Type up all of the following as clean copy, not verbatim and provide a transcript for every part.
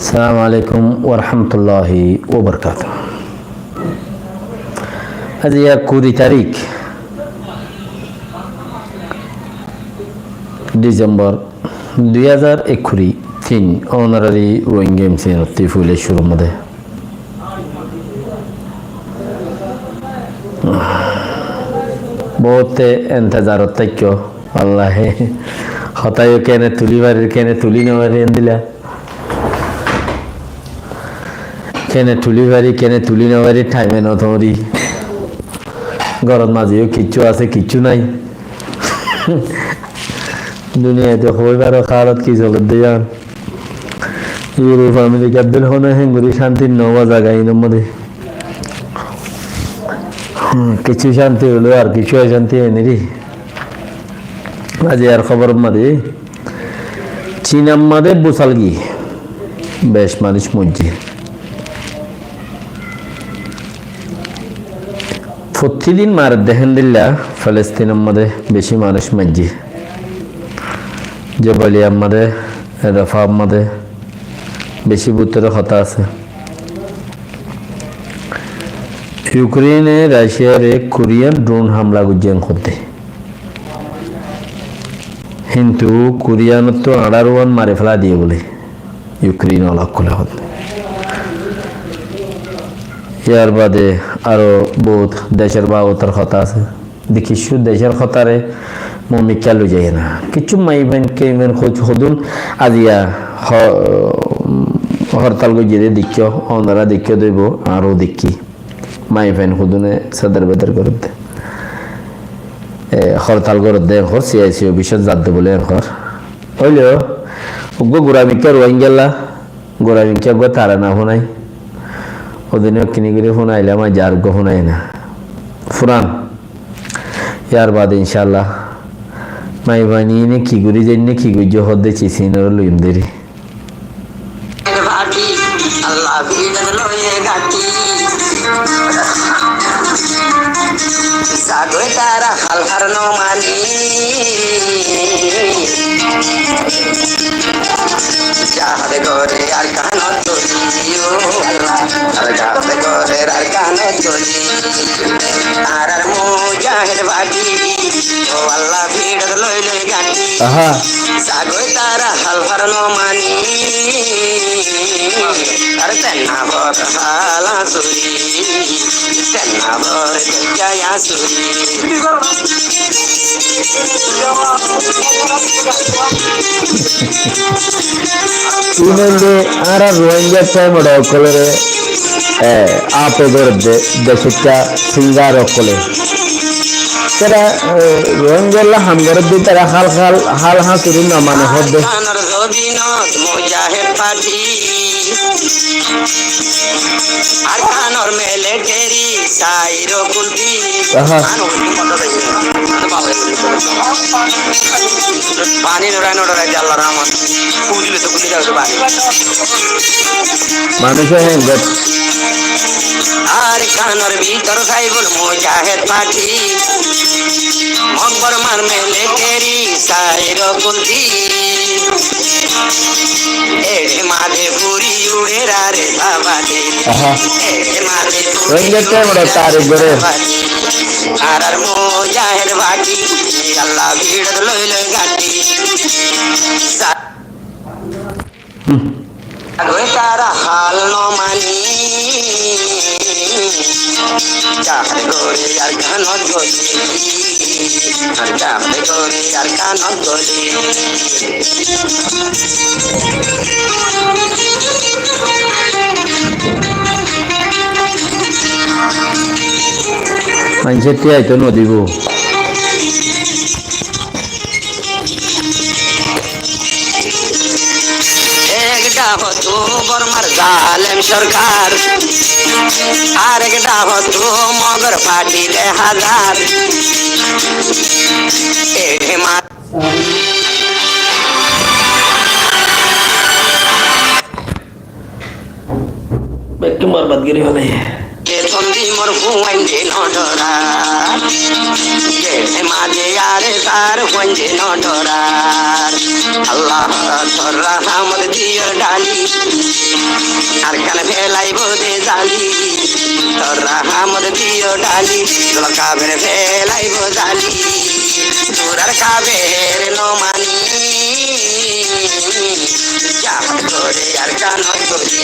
আসসালামু আলাইকুম ওয়া রাহমাতুল্লাহি ওয়া বারাকাতুহু। আজ 20 তারিখ ডিসেম্বর 2021 অনারারি রোহিঙ্গা এমসি ফুলে শুরু মধ্যে বহুত এন্তজারত থাক্য আল্লাহে হতায়ও কেনে তুলিবারের কেনে তুলি নেওয়ারে দিলা কেনে তুলিবারি কেনে তুলি নেওয়ারি টাইমে নতরি গরম মাঝেও কিচ্ছু আছে কিচ্ছু নাই দুনিয়াতে হইবার খালত কি চলত দিয়ান ইউরোপ আমেরিকা দিল হনে হেঙ্গুরি শান্তির নওয়া জায়গা ইনের মধ্যে কিছু শান্তি হলো আর কিছু অশান্তি হয়নি রে। আজ আর খবর মাঝে চীনাম মাঝে বুসালগি বেশ মানুষ মজ্জি প্রতিদিন মার দেখেন দিল্লা ফিলিস্তিনের মধ্যে বেশি মানুষ মজ্জি জবালিয়ার মধ্যে রফার মধ্যে বেশি বুতরে কথা আছে। ইউক্রেনে রাশিয়ার কোরিয়ান ড্রোন হামলা গুজিয়ান করতে কিন্তু কোরিয়ান তো আড়ারোয়ান মারে ফেলা দিয়ে বলে ইউক্রেন অলগ করে হতে ইয়ার বাদে আরো বহুত দেশের বাবতার কথা আছে দেখিস দেশের কথারে মমিকা লই যায় না কিছু মাইবেন কেমেন খোঁজ হদুন আজিয়া হরতাল গুজিয়ে দেখিও অনারা দেখিও দেব আরও দেখি মাই ফেন খুদুনে সাদার বেদার করতে হরতাল করে দে এখন সিআইসি অফিসে যাতে বলে এখন হইলেও ওগো গোড়ামিকা রোয়াইন গেলা গোড়ামিকা গো তারা না শোনাই ওদিনে কিনি করে শোনাইলাম আর যার গো শোনাই না ফুরান ইয়ার বাদ ইনশাল্লাহ মাই বানিয়ে নে কি করি যাই নে কি গুজ হদে চিসিনর লইম দেরি সাগরে তারা হাল হারানো মানি যাহারে ঘরে আর কান চলিও আর যাহারে ঘরে আর কান চলি আর আর মুজাহিদ বাটি ও আল্লাহ ভিড় লইলে গাটি সাগরে তারা হাল হারানো মানি আর তেনা বর হালা চলি তেনা বর জয়া চলি ಇನ್ನೊಂದು ಆರ ರೋಹಿಂಗ್ಯಾ ಟೈಮ್ ಹೊಡ್ಕೊಳ್ಳೆ ಆಪೆ ಬರುತ್ತೆ ದೇಶಕ್ಕ ಸಿಂಗಾರ ಹೊಕ್ಕೊಳ್ಳೆ ತರ ರೋಹಿಂಗ್ಯಾ ಎಲ್ಲ ಹಂಗರದ್ದು ತರ ಹಾಲ್ ಹಾಲ್ ಹಾಲ್ ಹಾಕಿರಿ ನಮ್ಮನೆ ಹೊದ್ದೆ আরকানোর মিলিটারি সাইরো কুলবি পানি নড়ানো নড়াই আল্লাহর রহমত কুদিলে তো কুদি যাবে পানি মানুষ হ্যাঁ আরকানোর ভিতর সাইবুল মুজাহিদ পাটি মকবর মার মিলিটারি সাইরো কুলবি এড়ে মাঝে পুরি উড়ে রে বাবা দে এড়ে মাঝে ರೋಹಿಂಗ್ಯಾ ಟೈಮ್ ಹೊಡ ತಾರೀখ ಬರೆ আর আর মুজাহিদ বাটি আল্লাহ ভিড় লইলে গাটি সাগরে তারা হাল ন মানি যাহারে ঘরে আর কানত গলি আর যাহারে ঘরে আর কানত গলি মানুষের টিয়াই তো নদীব একটা হতো বর্মার জালেম সরকার আর একটা হতো মগর পাটির হাজার একটু বরবাদগিরি হলে সন্ধি মোর হুয়াইন্দে নডরা গেড়ে মাঝে আরে তার হুয়াইন্দে নডরা আল্লাহ তোর রহমত দিও ডালি আর কান ফেলাইব দে জালি তোর রহমত দিও ডালি তোর কাবের ফেলাইব জালি তোর আর কাবের নো মানি জাহাদ করে আর কান গলি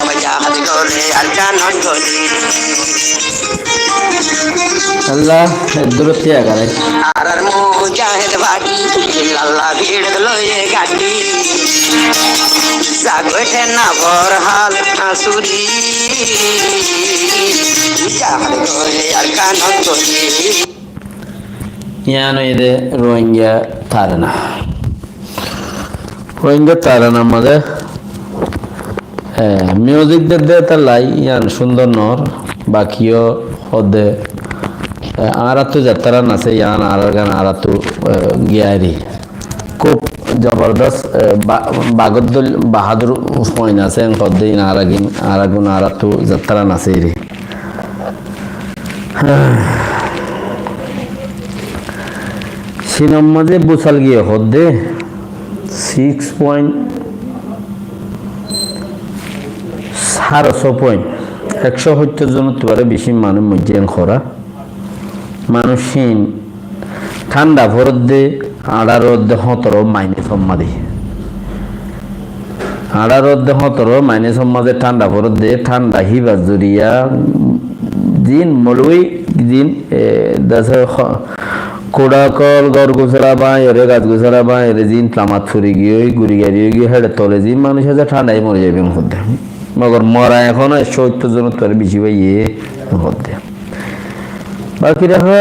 আমার জাহাদ করে আর কান গলি আল্লাহ দূরত্ব আগারে আর মুজাহিদ বাটি আল্লাহ ভিড় লয়ে গাটি সাগরে না বর হাল আসুরি জাহাদ করে আর কান গলি ইয়ানো ইদে রোহিঙ্গা তারানা রোহিঙ্গা তারানা মধ্যে মিউজিক দেখতে তার লাই ইয়ান সুন্দর নর বাকিও হদে আরাতু যাত্রা নাচে ইয়ান আর গান আরাতু গিয়ারি খুব জবরদস্ত বাগদুল বাহাদুর পয়েন্ট আছে হদে আরাগুন আরাতু যাত্রা নাচে রে সিনেম মাঝে বুসাল গিয়ে হদে 6.5 পয়েন্ট 170 জন তোমার বেশি মানুষ মধ্যে খরা মানুষহীন ঠান্ডা ভরত দে 18-17 মাইনে সম্মাদে 18-17 মাইনে সম্মাদে ঠান্ডা ভরত দে ঠান্ডা হিবা জুরিয়া দিন মলুই দিন দাসে কোড়াকল গড় গুছরা বা এরে গাছ গুছরা বা এরে জিন প্লামাত ফুরি গিয়ে গুড়ি গাড়ি গিয়ে হেডে তলে জিন মানুষ আছে ঠান্ডায় মরে যাবে হতে মগর মরা এখন 70 জন তোর বেশি ভাই হতে বাকি রাখা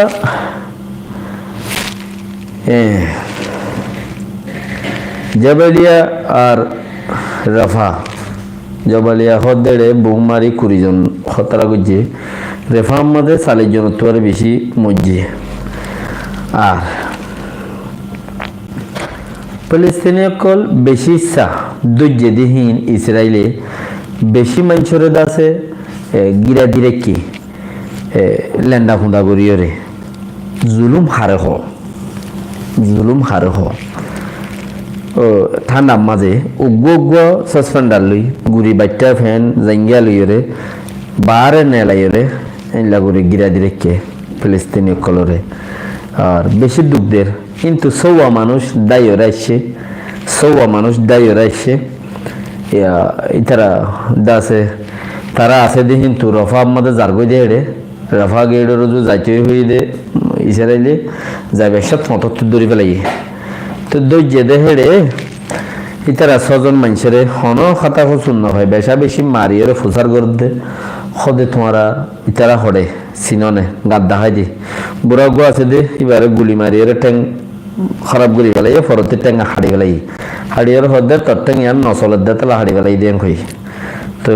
জবালিয়া আর রাফা জবালিয়া হদেড়ে বুমারি 20 জন খতরা গুজে রেফা মধ্যে 40 জন তোর বেশি মজ্জে আর ফিলিস্তিনি কল বেশি সা দুজে দিহীন ইসরায়েলে বেশি মানুষের দাসে গিরা দিরে কি লেন্ডা ফুঁদা করিয়রে জুলুম হারে হ ও ঠান্ডার মাঝে উগ্র সাসপেন্ডার লই গুড়ি বাচ্চা ফ্যান জাঙ্গিয়া লইরে বারে নেলাইরে এনলা করে গিরা দিরে কে ফিলিস্তিনি কলরে আর বেশি দুঃখদের কিন্তু সৌয়া মানুষ দায়ী রাইছে ইতারা দাসে তারা আছে দি কিন্তু রফা আমাদের জার্গো দিয়ে রে রফা গেড়ের যাইতে হয়ে দে ইসরায়েলে যাবে 175 দূরে পেলাই তো দৈর্য দে হেড়ে ইতারা 6 জন মানুষের হন খাতা শূন্য হয় বেশা বেশি মারিয়ে ফুসার করে দে সদে তোমারা ইতারা হড়ে চিননে গাদ্দা হয় দি বুড়া গো আছে দে এবারে গুলি মারিয়ে ঠেং খারাপ করি পেলাই ফরতে টেঙ্গা হাড়ি পেলাই হাড়িয়ার হদে তোর টেং ইয়ার নচলের দে তালা হাড়ি পেলাই দিয়ে হই তো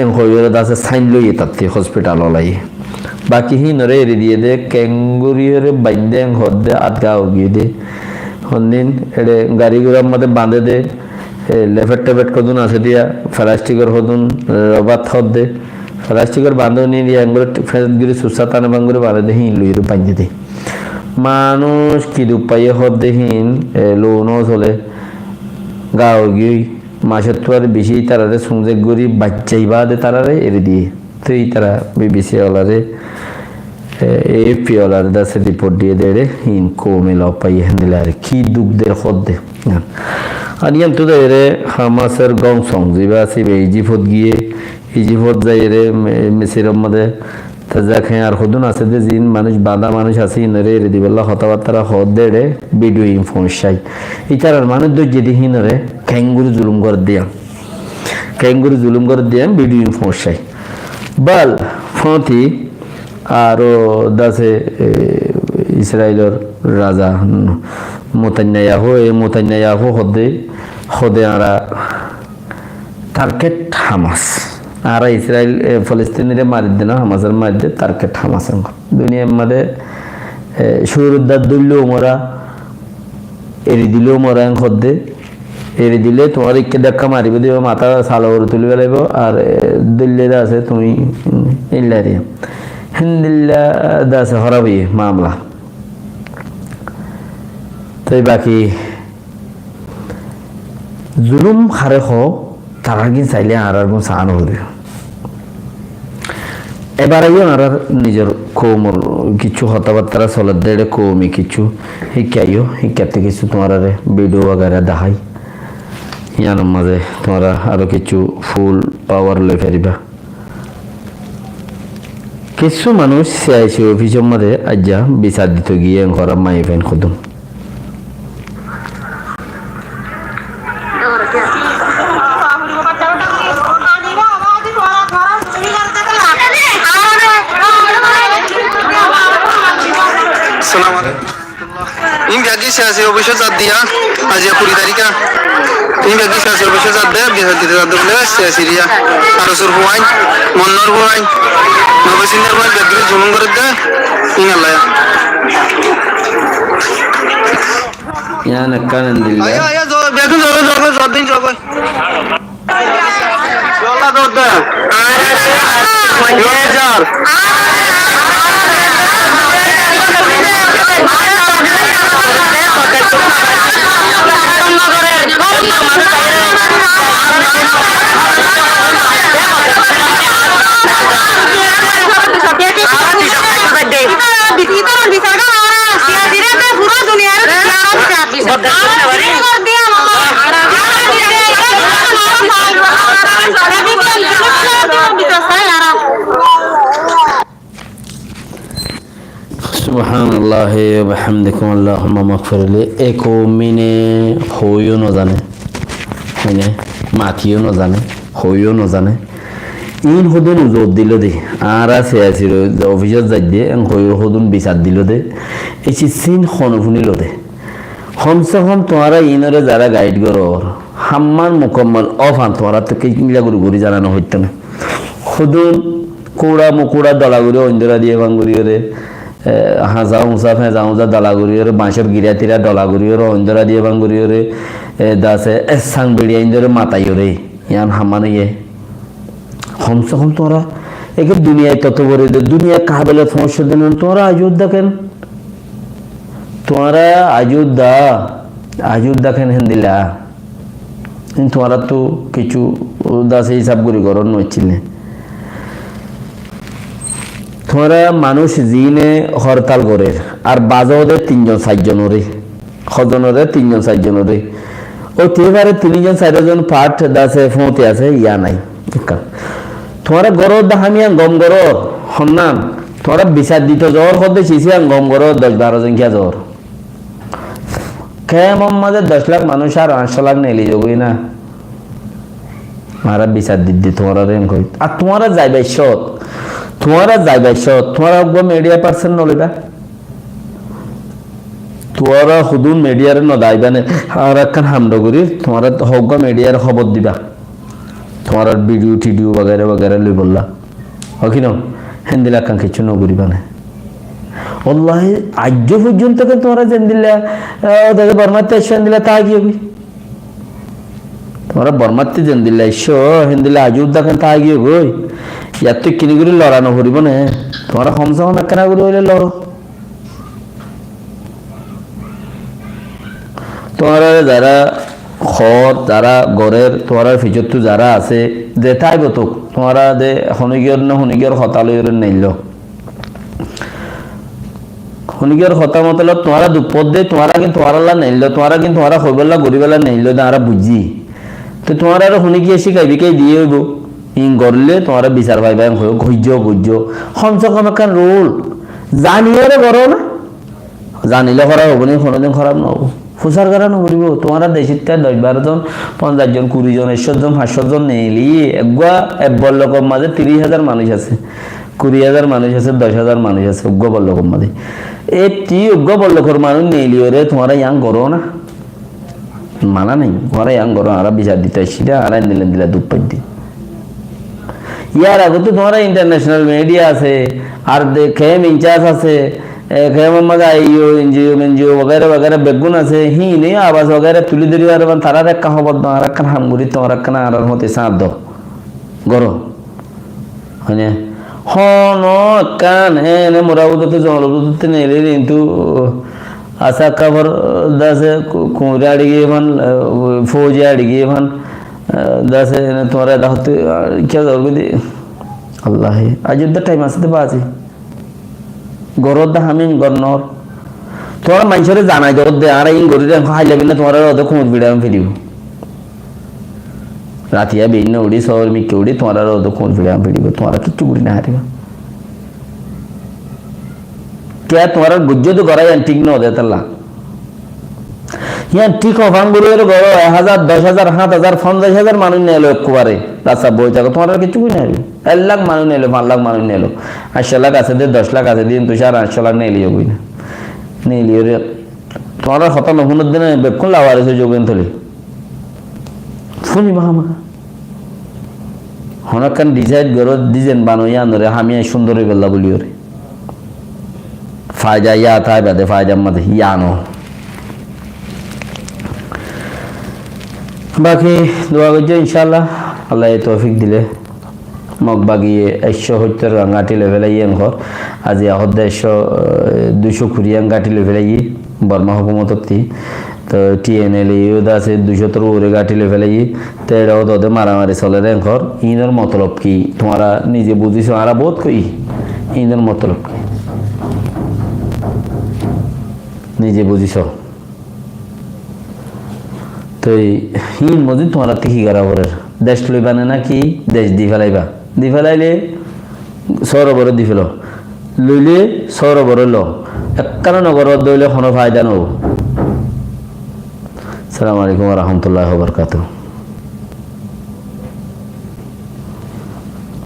এং হইরে দাসে সাইন লইয়ে তাতে হসপিটাল লাই বাকি হিনরে এড়ি দিয়ে দে ক্যাঙ্গুরিয়রে বাইন্দে এং হদে আটগা গিয়ে দে হন্দিন এড়ে গাড়ি ঘোড়ার মধ্যে বাঁধে দে লেফেট টেফেট কদুন আছে দিয়া প্লাস্টিকের হদুন রবাত হদ দে প্লাস্টিকের বাঁধনি দিয়ে এঙ্গুলো ফেরত গিয়ে সুসা টানে বাঙ্গুরে বাঁধে দে হিন লইরে বাঁধে দে মানুষ কি দুপাইয়ে হদ দেহীন লোনও চলে গাও গিয়ে মাসের তো আর বেশি তারারে সঙ্গে গরিব বাচ্চাই বাদে তারারে এড়ে দিয়ে তো এই তারা বিবিসি ওলারে এপি ওলারে দাসে রিপোর্ট দিয়ে দেড়ে হিন কমে লপাই হ্যান্ডেলে আর কি দুঃখদের হদ দে আর ইয়ান তো এরে হামাসের গং সং যাবা আছে ইজিপ্ট গিয়ে ইজিপ্ট যাই রে মেসির মধ্যে তাজা খেয়ে আর হদুন আছে যে জিন মানুষ বাঁধা মানুষ আছে ইনরে এরে দিবেলা হতাবার্তারা হদ দেড়ে ভিডিও ইনফোনসাই ইতার মানুষ দৈর্য দিহীনরে ক্যাঙ্গুরু জুলুম করে দিয়াম ভিডিও ইনফোনসাই বল ফতি আরো দাসে ইসরায়েলের রাজা মোতান্যায়াহু হদে আরা টার্গেট হামাস আর ইসরায়েল ফিলিস্তিনিরে মারি দে না হামাসের মারি দে টার্গেট হামাস দুনিয়ার মধ্যে শুরুদ্দার দিলেও মরা এড়ি দিলেও মরা হদে এড়ে দিলে তোমার ইকে দেখা মারিব দিব মাথা সালো করে তুলিবে লাগব আর দিল্লি আছে তুমি ইল্লারিয়া হিন্দিল্লা দাসে হরাবি মামলা তাই বাকি জুলুম হারে হ তারা কিন্তু চাইলে আর কোন সাহানো করি এবার আর নিজের কৌমর কিছু কথাবার্তা চলার দেড়ে কৌমি কিছু শিক্ষাইও শিক্ষাতে কিছু তোমার ভিডিও বাগারে দেখাই ইয়ানোর মাঝে তোমরা আরো কিছু ফুল পাওয়ার লই পারিবা কিছু মানুষ সিআইসি অফিসের মধ্যে আজ্জা বিচার দিতে গিয়ে ঘর মাই ফেন খুদুম این بیادی سیاسی اوبیشو زد دیا از یا 20 তারিখে این بیادی سیاسی اوبیشو زد ده بیاد দিতে زد বলে سیاسی রিয়া আর সুর হুয়াই মন্নর হুয়াই নবসিনের হুয়াই বেদরি জুলুম করে দে ইন আল্লাহ ইয়ান কানেন দিল্লা আয়া বেদুন জব দিন জব জলা দে আয়া সুবহানাল্লাহ ওয়া বিহামদিকুম আল্লাহুম্মা মাগফির লি একো মিনে হইও ন জানে মানে মাকিও ন জানে হইও ন জানে ইন হদুন জোর দিল দে আর আছে আছিল অফিসত যাই দে হইও হদুন বিচার দিল দে এই সিন খনফুনিল দে কমসে কম তোমারা ইনরে যারা গাইড করো হাম্মান মুকম্মল অফ আন তোমারা তো কি মিলা গুরি জানানো হইতো না হদুন কোড়া মুকুড়া দলাগুড়ি অন্ধরা দিয়ে ভাঙ্গুরিয়ে হাঁজাও মুসা ফেঁজা মুসা দলাগুড়িয়ে বাঁশের গিরা তিরা দলাগুড়িয়ে অন্ধরা দিয়ে ভাঙ্গুরিয়ে দাসে সাং বেড়িয়ে ইন্দরে মাতাইও রে ইয়ান হামান ইয়ে কমসে কম তোরা একে দুনিয়ায় তত বড় দুনিয়া কাবেলে সমস্যা দিন তোরা আজুদ দেখেন তোরা আজুদ দেখেন হেন্দিলা তোরা তো কিছু দাসে হিসাব করি গরম নইছিলে তোরা মানুষ জিনে হরতাল করে আর বাজাওদের 3-4 জনরে হজনরে 3-4 ও তেবারে 3-4 পাঠ দাসে ফোঁতে আছে ইয়া নাই তোরা গরো দাহামিয়া গম গরো হন্নান তোরা বিচার দিত জ্বর হতে শিশিয়া গম গরো 10-12 সংখ্যা জ্বর কেমন মাঝে 10 লাখ মানুষ আর 8 লাখ নেলি যাবই না মারা বিচার দিদি তোমরা রেন কই আর তোমরা যাইবাই সৎ তোমরা মিডিয়া পার্সন নলিবা তোরা হুদুন মিডিয়ারে নদাইবানে আর একখান হামডগরি তোমরা হক মিডিয়ার খবর দিবা তোমার ভিডিও টিডিও বগেরা বগেরা লই বললা হকি ন হেন্দিলা কান কিছু নগরিবা না ওয়াল্লাহি আজ পর্যন্ত কে তোমরা জেন্দিলা ওদের বর্মাতে হেন্দিলা তা গিয়ে তোমরা বর্মাতে জেন্দিলা ইসো হেন্দিলা আজুদ দেখেন তা গিয়ে গই ইয়াত তো কিনি করে লড়ানো করিব না তোমরা কমসে কম একখানা করে হইলে লড়ো তোমরা যারা যারা গড়ের তোমার ফিজত যারা আছে যে তাইব তো তোমরা দে হনিগিয়র হতালয়ের নেইল হনিগিয়র হতা মতলব তোমরা দুপদ দে তোমরা কিন্তু তোমরা নেইল তোমরা কিন্তু তোমরা হইবেলা গরিবেলা নেইল তারা বুঝি তো তোমরা আর হনিগিয়ে শিখাইবি কে দিয়ে হইব ইন গড়লে তোমরা বিচার পাইবা ঘুজ্য কমসে কম একখান রোল জানিয়ে করো না জানিলে খারাপ হবো না কোনোদিন খারাপ নহব ফুসার কারণ করিব তোমরা দেশের 10-12 জন 50 জন 20 জন 100 জন 500 জন নেইলি একগা একবার লোকের মাঝে 30,000 মানুষ আছে 20,000 মানুষ আছে 10,000 মানুষ আছে একগা লোকের মাঝে এই একগা লোকের মানুষ নেইলি ওরে তোমরা ইয়াং করো না মানা নাই তোমরা ইয়াং করো আর বিচার দিতে আসিরা আর দিলা দুধ পাই দি ইয়ার আগে তো তোমরা ইন্টারন্যাশনাল মিডিয়া আছে আর দেখে ইনচার্জ আছে কেমন মজা আইও এনজিও वगैरह वगैरह বেগুন আছে হি নেই আওয়াজ वगैरह তুলি ধরি আর তারার এক খবর দাও আর এক হামগুড়ি তোমার এক আর মতে সাথ দাও গরো মানে হন কান এনে মোরাউদতে জলদতে নেলে কিন্তু আশা খবর দাসে কুঁড়া আড়িয়ে ভান ফৌজি আড়িয়ে ভান দাসে তোমার দাহতে কে জলদি আল্লাহ আজব টাইম আসতে বাজি গরদ দা হামিন গরনর তোমার মানুষের জানাই গরদ দে আর এই গরিব খাই যাবি না তোমার ওদের খুঁজ বিড়াম ফিরিব রাতিয়া বেইন উড়ি শহর মিকে উড়ি তোমার ওদের খুঁজ বিড়াম ফিরিব তোমার কিচ্ছু উড়ি না হারিব কে তোমার গুজ্জ তো গড়াই ঠিক ন দে তাল্লা ইয়ান ঠিক অফান বলে গড় 1000 10000 7000 50000 মানুষ নেলো একবারে রাস্তা বই থাকো তোমার কিছু না 1 লাখ মানুষ নেলো 5 লাখ মানুষ নেলো 8 লাখ আছে 10 লাখ আছে দিন তুষার 8 লাখ নেলিও বই না নেলিও রে তোমার হতা নহনের দিনে বেকুন লাওয়ারে যোগেন থলি ফুনি মামা হনকান ডিজাইন গড় ডিজাইন বানাইয়া আনরে আমি সুন্দর বেলা বলিও রে ফায়দা ইয়া থাই বাদে ফায়দা মতে ইয়ানো বাকি দোয়া করছি ইনশাআল্লাহ আল্লাহ তৌফিক দিলে মগ বাগিয়ে 170 গাঁটি লেভেলে ইয়ে ঘর আজি আহদ 200 কুড়িয়াং গাঁটি লেভেলে ই বর্মা হুকুমততি তো টিএনএল ইউদা আছে 200 ওরে গাঁটি লেভেলে ই তো এটাও তোদের মারামারি চলে রে ঘর ইনের মতলব কি তোমরা নিজে বুঝিছো আর বহুত কই ইনের মতলব কি নিজে বুঝিছো তো হিন মজিদ তোমার কি করা ওরের দেশ লইবানে নাকি দেশ দি ফেলাইলে সরোবর দি ফেলো লইলে সরোবর লো একখানা নগর দইলে কোনো ফায়দা নব। আসসালামু আলাইকুম ওয়া রাহমাতুল্লাহি ওয়া বারাকাতুহু।